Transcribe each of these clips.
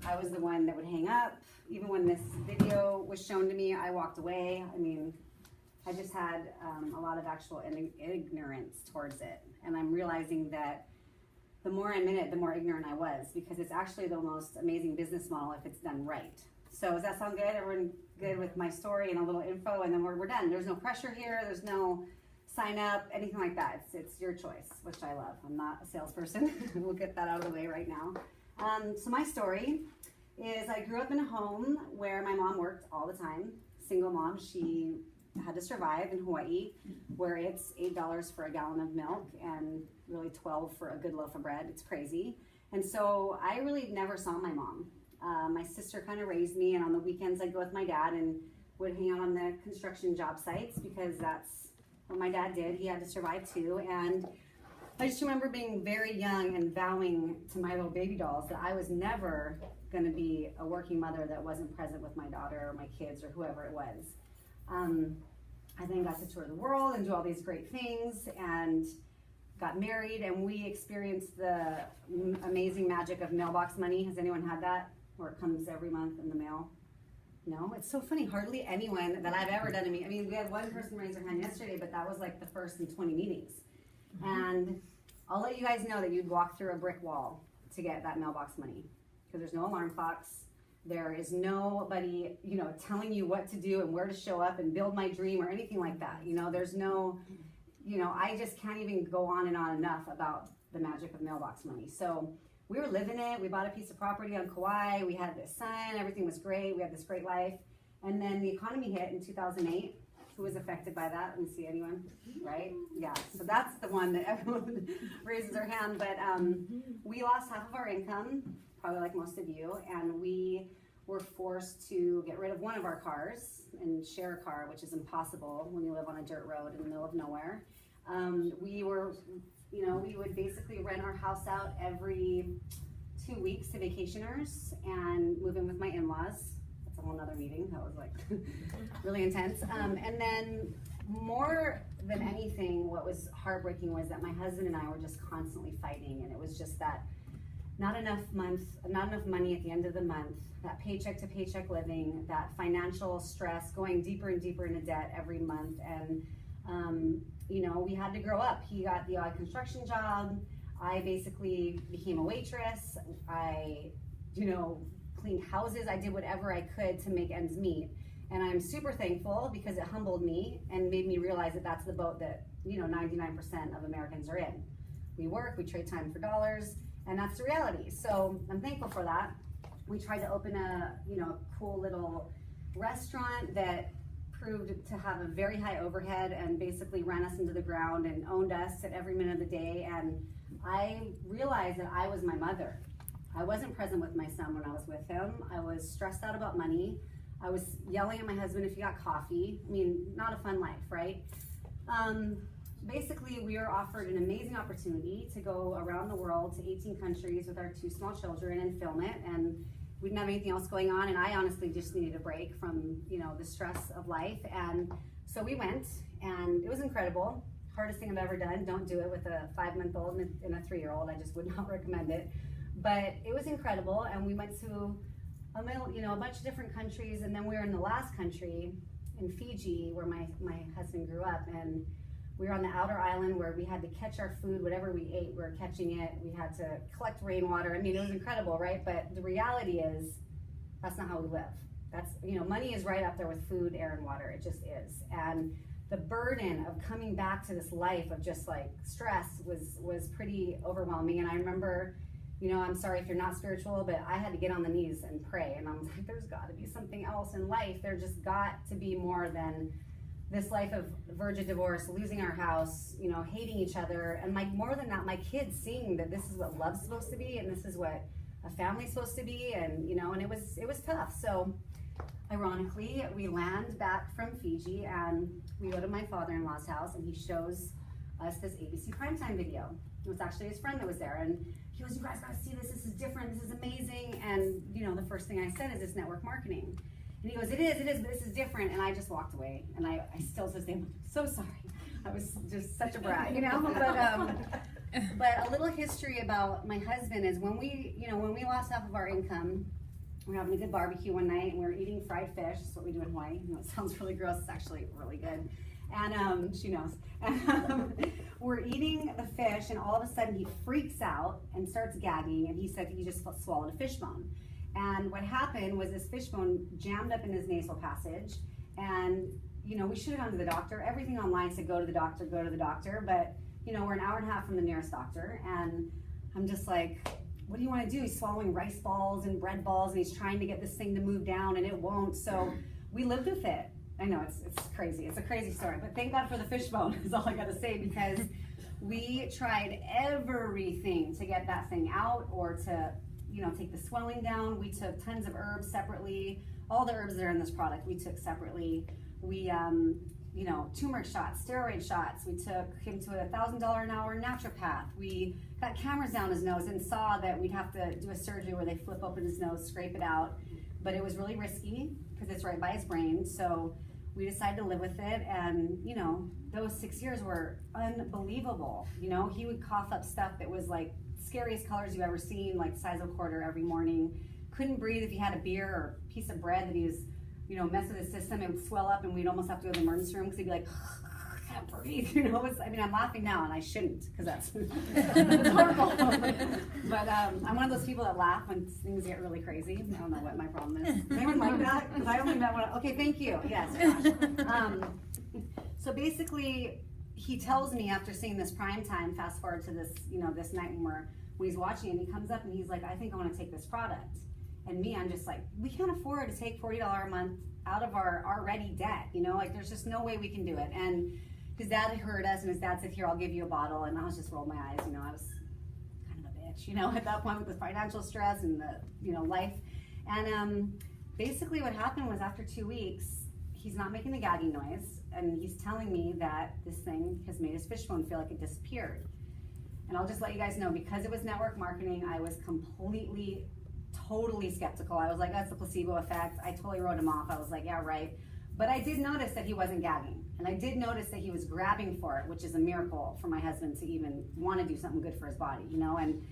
I was the one that would hang up. Even when this video was shown to me, I walked away. I mean, I just had a lot of actual ignorance towards it. And I'm realizing that the more I'm in it, the more ignorant I was, because it's actually the most amazing business model if it's done right. So does that sound good? Everyone good with my story and a little info, and then we're done. There's no pressure here. There's no sign up, anything like that. It's your choice, which I love. I'm not a salesperson. We'll get that out of the way right now. So my story is I grew up in a home where my mom worked all the time. Single mom. She had to survive in Hawaii, where it's $8 for a gallon of milk and really $12 for a good loaf of bread. It's crazy. And so I really never saw my mom. My sister kind of raised me, and on the weekends I'd go with my dad and would hang out on the construction job sites because that's what my dad did. He had to survive too. And I just remember being very young and vowing to my little baby dolls that I was never going to be a working mother that wasn't present with my daughter or my kids or whoever it was. I then got to tour the world and do all these great things and got married, and we experienced the amazing magic of mailbox money. Has anyone had that? Where it comes every month in the mail? No? It's so funny. Hardly anyone that I've ever done to me. I mean, we had one person raise their hand yesterday, but that was like the first in 20 meetings. And I'll let you guys know that you'd walk through a brick wall to get that mailbox money, because there's no alarm clocks. There is nobody, telling you what to do and where to show up and build my dream or anything like that. There's no, I just can't even go on and on enough about the magic of mailbox money. So we were living it. We bought a piece of property on Kauai. We had this son. Everything was great. We had this great life. And then the economy hit in 2008. Who was affected by that? Let me see, anyone? Right? Yeah. So that's the one that everyone raises their hand. But we lost half of our income, probably like most of you, and we were forced to get rid of one of our cars and share a car, which is impossible when you live on a dirt road in the middle of nowhere. We would basically rent our house out every 2 weeks to vacationers and move in with my in-laws. That's a whole nother meeting. That was like really intense. And then more than anything, what was heartbreaking was that my husband and I were just constantly fighting, and it was just that not enough money at the end of the month, that paycheck to paycheck living, that financial stress, going deeper and deeper into debt every month. And we had to grow up. He got the odd construction job. I basically became a waitress. I, cleaned houses. I did whatever I could to make ends meet. And I'm super thankful because it humbled me and made me realize that that's the boat that, 99% of Americans are in. We work, we trade time for dollars, and that's the reality. So I'm thankful for that. We tried to open a, cool little restaurant that proved to have a very high overhead and basically ran us into the ground and owned us at every minute of the day. And I realized that I was my mother. I wasn't present with my son when I was with him. I was stressed out about money. I was yelling at my husband if he got coffee. I mean, not a fun life, right? Basically, we were offered an amazing opportunity to go around the world to 18 countries with our 2 small children and film it. And we didn't have anything else going on, and I honestly just needed a break from, the stress of life. And so we went, and it was incredible. Hardest thing I've ever done. Don't do it with a 5-month-old and a 3-year-old. I just would not recommend it. But it was incredible, and we went to a bunch of different countries, and then we were in the last country in Fiji where my husband grew up, and we were on the outer island where we had to catch our food, whatever we ate, we were catching it. We had to collect rainwater. I mean, it was incredible, right? But the reality is, that's not how we live. That's, money is right up there with food, air, and water. It just is. And the burden of coming back to this life of just like stress was pretty overwhelming. And I remember, I'm sorry if you're not spiritual, but I had to get on the knees and pray. And I was like, there's got to be something else in life. There just got to be more than this life of verge of divorce, losing our house, hating each other, and more than that, my kids seeing that this is what love's supposed to be, and this is what a family's supposed to be, and and it was tough. So, ironically, we land back from Fiji, and we go to my father-in-law's house, and he shows us this ABC primetime video. It was actually his friend that was there, and he goes, "You guys gotta see this. This is different. This is amazing." And the first thing I said is, "It's network marketing." And he goes, it is, but this is different. And I just walked away. And I still to this day, I'm so sorry. I was just such a brat, But a little history about my husband is when we lost half of our income, we were having a good barbecue one night, and we were eating fried fish. That's what we do in Hawaii. You know, it sounds really gross. It's actually really good. And she knows. We're eating the fish, and all of a sudden he freaks out and starts gagging, and he said he just swallowed a fish bone. And what happened was this fish bone jammed up in his nasal passage, and you know, we should have gone to the doctor. Everything online said go to the doctor, but you know, we're an hour and a half from the nearest doctor, and I'm just like, what do you want to do? He's swallowing rice balls and bread balls, and he's trying to get this thing to move down, and it won't. So we lived with it. I know it's crazy. It's a crazy story, but thank God for the fish bone is all I got to say, because we tried everything to get that thing out or to, you know, take the swelling down. We took tons of herbs separately. All the herbs that are in this product we took separately. We, you know, turmeric shots, steroid shots. We took him to a $1,000 an hour naturopath. We got cameras down his nose and saw that we'd have to do a surgery where they flip open his nose, scrape it out. But it was really risky because it's right by his brain. So we decided to live with it. And, you know, those 6 years were unbelievable. You know, he would cough up stuff that was like scariest colors you've ever seen, like the size of a quarter every morning. Couldn't breathe if he had a beer or a piece of bread that he was, you know, mess with his system. It would swell up, and we'd almost have to go to the emergency room because he'd be like, I can't breathe. You know, I mean, I'm laughing now, and I shouldn't, because that's it's horrible. But I'm one of those people that laugh when things get really crazy. I don't know what my problem is. Anyone like that? Because I only met one. Okay, thank you. Yes. So basically, he tells me after seeing this prime time, fast forward to this, you know, this night when he's watching, and he comes up and he's like, I think I want to take this product. And me, I'm just like, we can't afford to take $40 a month out of our already debt, you know, like there's just no way we can do it. And his dad had heard us, and his dad said, here, I'll give you a bottle. And I was just rolled my eyes, you know, I was kind of a bitch, you know, at that point with the financial stress and the, you know, life. And basically what happened was after 2 weeks, he's not making the gagging noise, and he's telling me that this thing has made his fish bone feel like it disappeared. And I'll just let you guys know, because it was network marketing, I was totally skeptical. I was like, that's the placebo effect. I totally wrote him off. I was like, yeah, right. But I did notice that he wasn't gagging. And I did notice that he was grabbing for it, which is a miracle for my husband to even want to do something good for his body, you know? And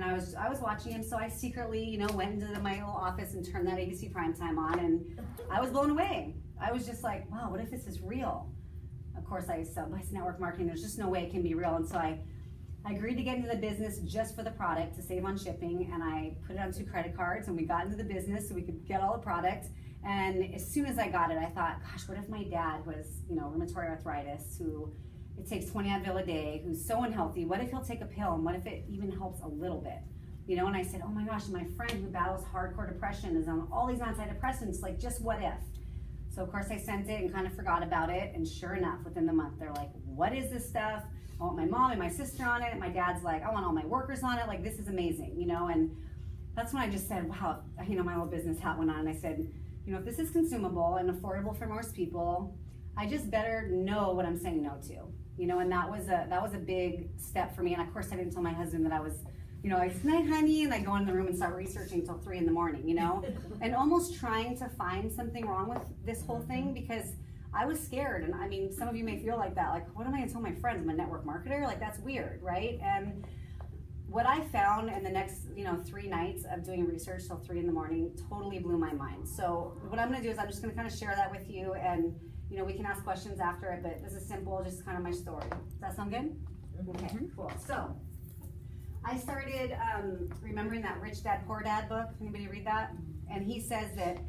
I was watching him, so I secretly, you know, went into my little office and turned that ABC primetime on, and I was blown away. I was just like, wow, what if this is real? Of course, I sell network marketing. There's just no way it can be real. And so I agreed to get into the business just for the product to save on shipping, and I put it on 2 credit cards, and we got into the business so we could get all the product. And as soon as I got it, I thought, gosh, what if my dad was, you know, rheumatoid arthritis, who it takes 20 Advil a day, who's so unhealthy? What if he'll take a pill, and what if it even helps a little bit? You know, and I said, oh my gosh, my friend who battles hardcore depression is on all these antidepressants, like, just what if? So of course I sent it and kind of forgot about it, and sure enough, within the month, they're like, what is this stuff? I want my mom and my sister on it. My dad's like, I want all my workers on it. Like, this is amazing, you know? And that's when I just said, wow, you know, my little business hat went on. And I said, you know, if this is consumable and affordable for most people, I just better know what I'm saying no to, you know? And that was a big step for me. And of course I didn't tell my husband that I was, you know, I said, night, honey, and I go in the room and start researching until 3 in the morning, you know? And almost trying to find something wrong with this whole thing, because I was scared. And I mean, some of you may feel like that, like, what am I gonna tell my friends? I'm a network marketer? Like, that's weird, right? And what I found in the next, you know, 3 nights of doing research till 3 in the morning totally blew my mind. So what I'm gonna do is I'm just gonna kind of share that with you, and, you know, we can ask questions after it, but this is simple, just kind of my story. Does that sound good? Okay, cool. So I started remembering that Rich Dad, Poor Dad book. Anybody read that? And he says that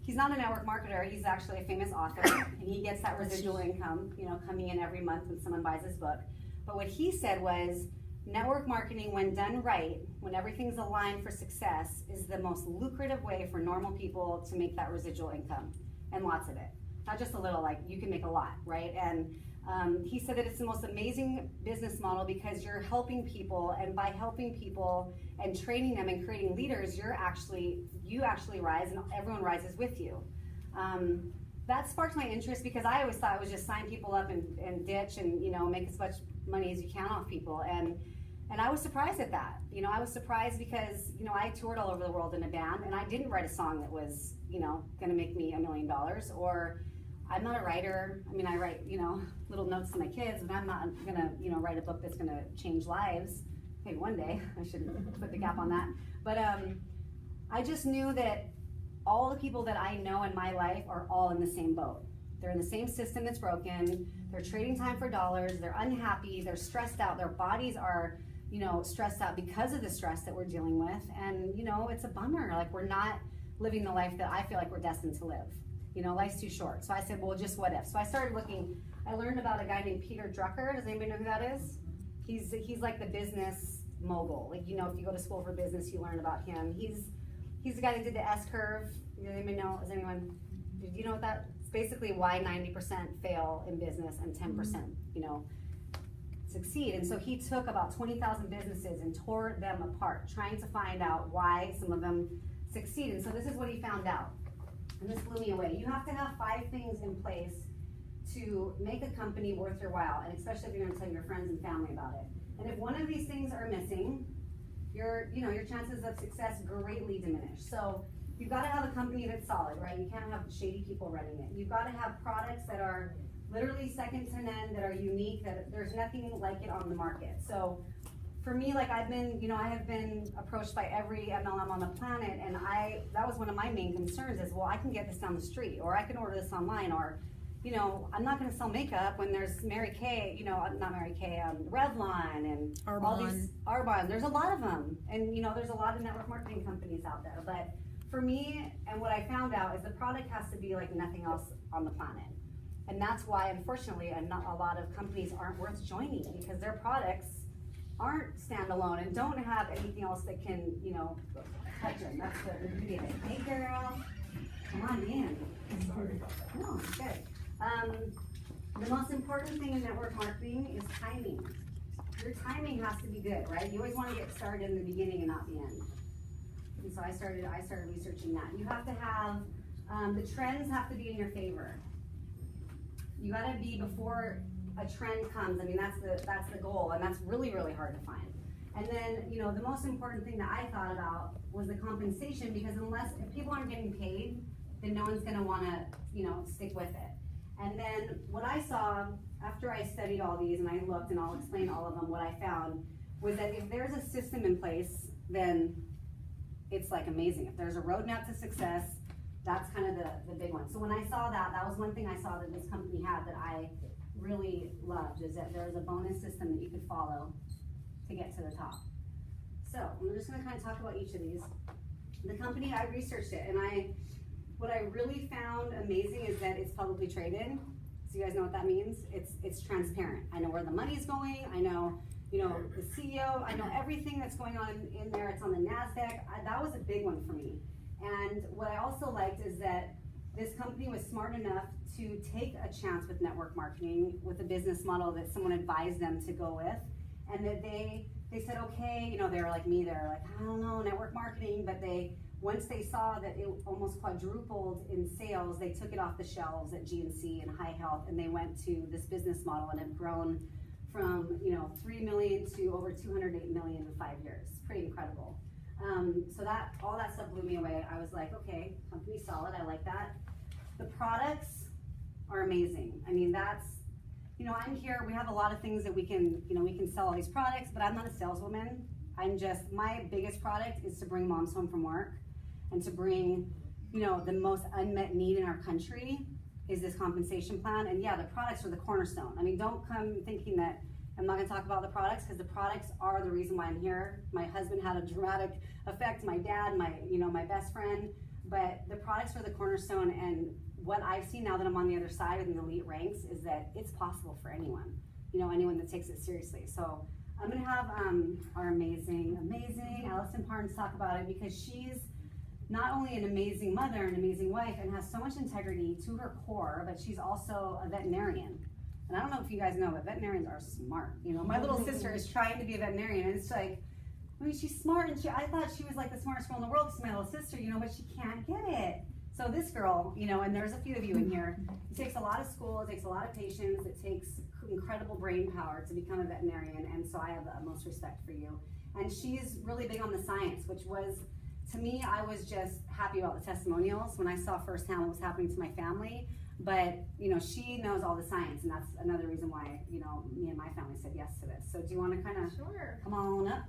he's not a network marketer, he's actually a famous author, and he gets that residual income, you know, coming in every month when someone buys his book. But what he said was, network marketing, when done right, when everything's aligned for success, is the most lucrative way for normal people to make that residual income, and lots of it. Not just a little, like, you can make a lot, right? And he said that it's the most amazing business model because you're helping people, and by helping people and training them and creating leaders, you actually rise, and everyone rises with you. That sparked my interest because I always thought it was just sign people up and ditch and, you know, make as much money as you can off people. And I was surprised at that. You know, I was surprised because, you know, I toured all over the world in a band, and I didn't write a song that was, you know, gonna make me $1 million, or I'm not a writer. I mean, I write, you know, little notes to my kids, but I'm not gonna, you know, write a book that's gonna change lives. Maybe one day. I should put the cap on that. But I just knew that all the people that I know in my life are all in the same boat. They're in the same system that's broken. They're trading time for dollars. They're unhappy. They're stressed out. Their bodies are, you know, stressed out because of the stress that we're dealing with. And, you know, it's a bummer. Like, we're not living the life that I feel like we're destined to live. You know, life's too short. So I said, well, just what if? So I started looking. I learned about a guy named Peter Drucker. Does anybody know who that is? He's like the business mogul. Like, you know, if you go to school for business, you learn about him. He's the guy that did the S curve. Does anybody know? Did you know what that? It's basically why 90% fail in business and 10%, you know, succeed. And so he took about 20,000 businesses and tore them apart, trying to find out why some of them succeed. And so this is what he found out. And this blew me away. You have to have 5 things in place to make a company worth your while, and especially if you're going to tell your friends and family about it. And if one of these things are missing, your chances of success greatly diminish. So you've got to have a company that's solid, right? You can't have shady people running it. You've got to have products that are literally second to none, that are unique, that there's nothing like it on the market. So for me, like, I have been approached by every MLM on the planet, and that was one of my main concerns is, well, I can get this down the street, or I can order this online, or, you know, I'm not gonna sell makeup when there's Mary Kay, you know, not Mary Kay, Revlon and Arbonne. All these, Arbonne, there's a lot of them. And, you know, there's a lot of network marketing companies out there. But for me, and what I found out is the product has to be like nothing else on the planet. And that's why, unfortunately, a lot of companies aren't worth joining, because their products aren't standalone and don't have anything else that can, you know, touch them. That's the beauty of it. Hey, girl, come on in. Sorry about that. No, it's good. The most important thing in network marketing is timing. Your timing has to be good, right? You always want to get started in the beginning and not the end. And so I started researching that. You have to have, the trends have to be in your favor. You gotta be before a trend comes. I mean, that's the goal, and that's really, really hard to find. And then, you know, the most important thing that I thought about was the compensation, because if people aren't getting paid, then no one's gonna wanna, you know, stick with it. And then what I saw after I studied all these and I looked, and I'll explain all of them, what I found was that if there's a system in place, then it's like amazing. If there's a roadmap to success, that's kind of the big one. So when I saw that was one thing I saw that this company had that I really loved, is that there's a bonus system that you could follow to get to the top. So I'm just gonna kind of talk about each of these. The company, I researched it, and what I really found amazing is that it's publicly traded. So you guys know what that means? It's transparent. I know where the money's going. I know, you know, the CEO. I know everything that's going on in there. It's on the NASDAQ. That was a big one for me. And what I also liked is that this company was smart enough to take a chance with network marketing, with a business model that someone advised them to go with, and that they said, okay, you know, they were like me, they're like, I don't know, network marketing, but once they saw that it almost quadrupled in sales, they took it off the shelves at GNC and High Health, and they went to this business model and have grown from, you know, 3 million to over 208 million in 5 years. Pretty incredible. So all that stuff blew me away. I was like, okay, company's solid, I like that. The products are amazing. I mean, you know, I'm here, we have a lot of things that we can sell all these products, but I'm not a saleswoman. My biggest product is to bring moms home from work, and to bring, you know, the most unmet need in our country is this compensation plan. And yeah, the products are the cornerstone. I mean, don't come thinking that I'm not gonna talk about the products, because the products are the reason why I'm here. My husband had a dramatic effect, my dad, my best friend, but the products are the cornerstone. And what I've seen now that I'm on the other side in the elite ranks is that it's possible for anyone, you know, anyone that takes it seriously. So I'm gonna have our amazing Allison Parnes talk about it, because she's not only an amazing mother, an amazing wife, and has so much integrity to her core, but she's also a veterinarian. And I don't know if you guys know, but veterinarians are smart. You know, my little sister is trying to be a veterinarian, and it's like, I mean, she's smart, and I thought she was like the smartest girl in the world, because my little sister, you know, but she can't get it. So this girl, you know, and there's a few of you in here, it takes a lot of school, it takes a lot of patience, it takes incredible brain power to become a veterinarian, and so I have the utmost respect for you. And she's really big on the science, which was, to me, I was just happy about the testimonials when I saw firsthand what was happening to my family. But, you know, she knows all the science, and that's another reason why, you know, me and my family said yes to this. So do you want to kind of come on up?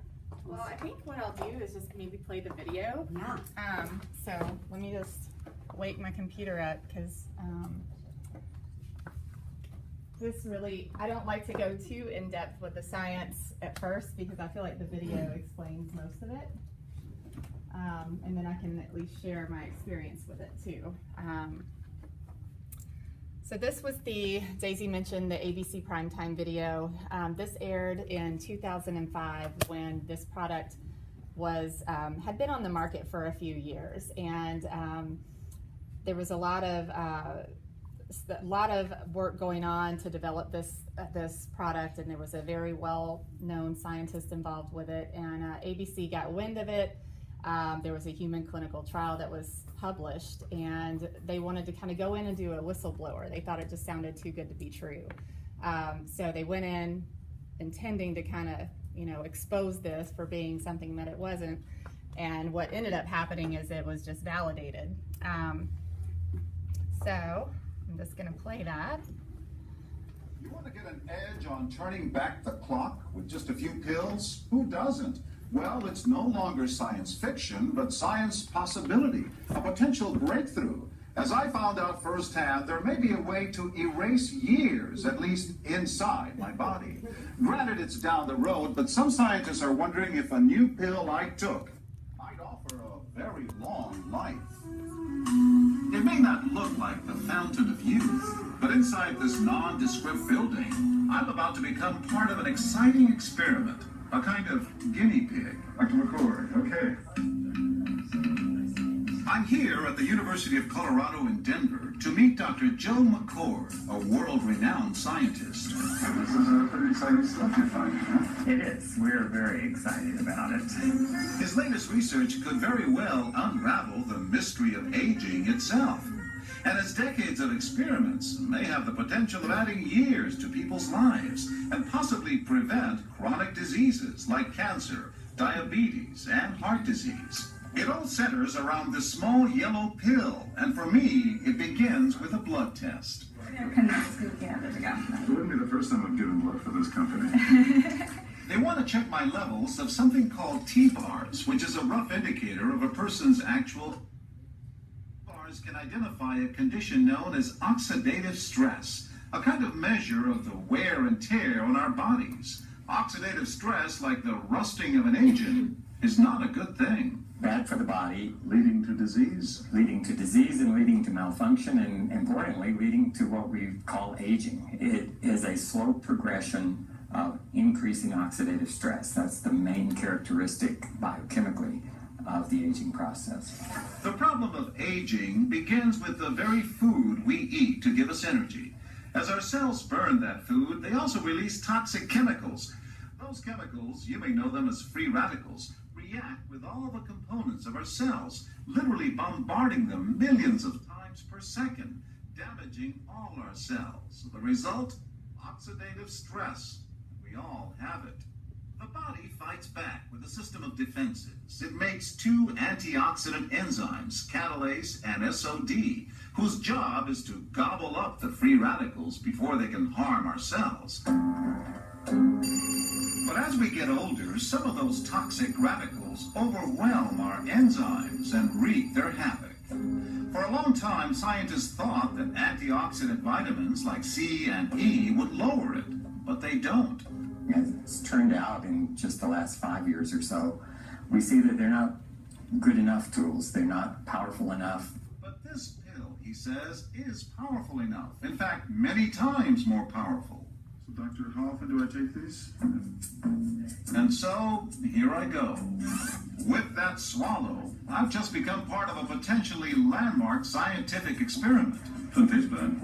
Well, I think what I'll do is just maybe play the video. Yeah. So let me just wake my computer up because this really, I don't like to go too in depth with the science at first because I feel like the video explains most of it. And then I can at least share my experience with it too. So this was Daisy mentioned the ABC primetime video. This aired in 2005 when this product had been on the market for a few years, and there was a lot of work going on to develop this product, and there was a very well-known scientist involved with it, and ABC got wind of it. There was a human clinical trial that was published, and they wanted to kind of go in and do a whistleblower. They thought it just sounded too good to be true. So they went in intending to kind of, expose this for being something that it wasn't. And what ended up happening is it was just validated. So I'm just going to play that. You want to get an edge on turning back the clock with just a few pills? Who doesn't? Well, it's no longer science fiction, but science possibility, a potential breakthrough. As I found out firsthand, there may be a way to erase years, at least inside my body. Granted, it's down the road, but some scientists are wondering if a new pill I took might offer a very long life. It may not look like the fountain of youth, but inside this nondescript building, I'm about to become part of an exciting experiment. A kind of guinea pig. Dr. McCord, okay. I'm here at the University of Colorado in Denver to meet Dr. Joe McCord, a world-renowned scientist. This is pretty exciting stuff you're finding, huh? It is. We're very excited about it. His latest research could very well unravel the mystery of aging itself. And his decades of experiments may have the potential of adding years to people's lives and possibly prevent chronic diseases like cancer, diabetes, and heart disease. It all centers around this small yellow pill, and for me, it begins with a blood test. It wouldn't be the first time I've given blood for this company. They want to check my levels of something called T-bars, which is a rough indicator of a person's actual can identify a condition known as oxidative stress, a kind of measure of the wear and tear on our bodies. Oxidative stress, like the rusting of an engine, is not a good thing. Bad for the body. Leading to disease. Leading to disease and leading to malfunction, and importantly, leading to what we call aging. It is a slow progression of increasing oxidative stress. That's the main characteristic biochemically of the aging process. The problem of aging begins with the very food we eat to give us energy. As our cells burn that food, they also release toxic chemicals. Those chemicals, you may know them as free radicals, react with all the components of our cells, literally bombarding them millions of times per second, damaging all our cells. The result? Oxidative stress. We all have it. The body fights back with a system of defenses. It makes two antioxidant enzymes, catalase and SOD, whose job is to gobble up the free radicals before they can harm our cells. But as we get older, some of those toxic radicals overwhelm our enzymes and wreak their havoc. For a long time, scientists thought that antioxidant vitamins like C and E would lower it, but they don't. As it's turned out in just the last 5 years or so, we see that they're not good enough tools. They're not powerful enough. But this pill, he says, is powerful enough. In fact, many times more powerful. So, Dr. how often do I take these? And so, here I go. With that swallow, I've just become part of a potentially landmark scientific experiment. Doesn't taste bad.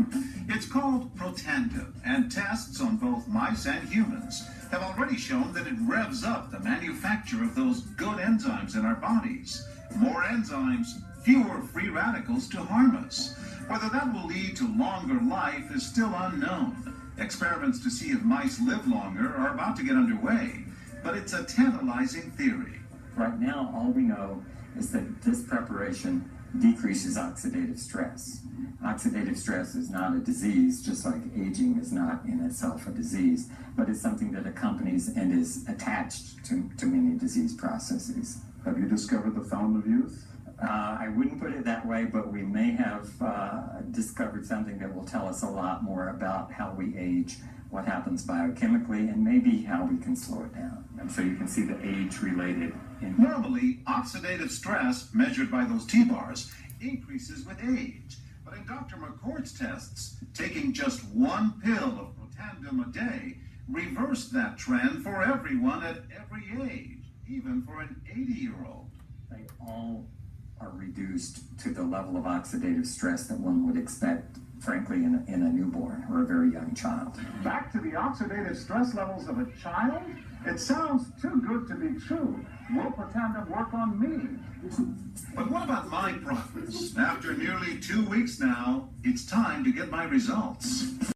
It's called Protandim, and tests on both mice and humans have already shown that it revs up the manufacture of those good enzymes in our bodies. More enzymes, fewer free radicals to harm us. Whether that will lead to longer life is still unknown. Experiments to see if mice live longer are about to get underway, but it's a tantalizing theory. Right now, all we know is that this preparation decreases oxidative stress. Oxidative stress is not a disease, just like aging is not in itself a disease, but it's something that accompanies and is attached to many disease processes. Have you discovered the fountain of youth? I wouldn't put it that way, but we may have discovered something that will tell us a lot more about how we age, what happens biochemically, and maybe how we can slow it down. And so you can see the age-related. Normally, oxidative stress, measured by those T-bars, increases with age. But in Dr. McCord's tests, taking just one pill of Protandim a day reversed that trend for everyone at every age, even for an 80-year-old. They all are reduced to the level of oxidative stress that one would expect, frankly, in a newborn or a very young child. Back to the oxidative stress levels of a child? It sounds too good to be true. Will Protandim work on me? But what about my progress? After nearly 2 weeks now, it's time to get my results.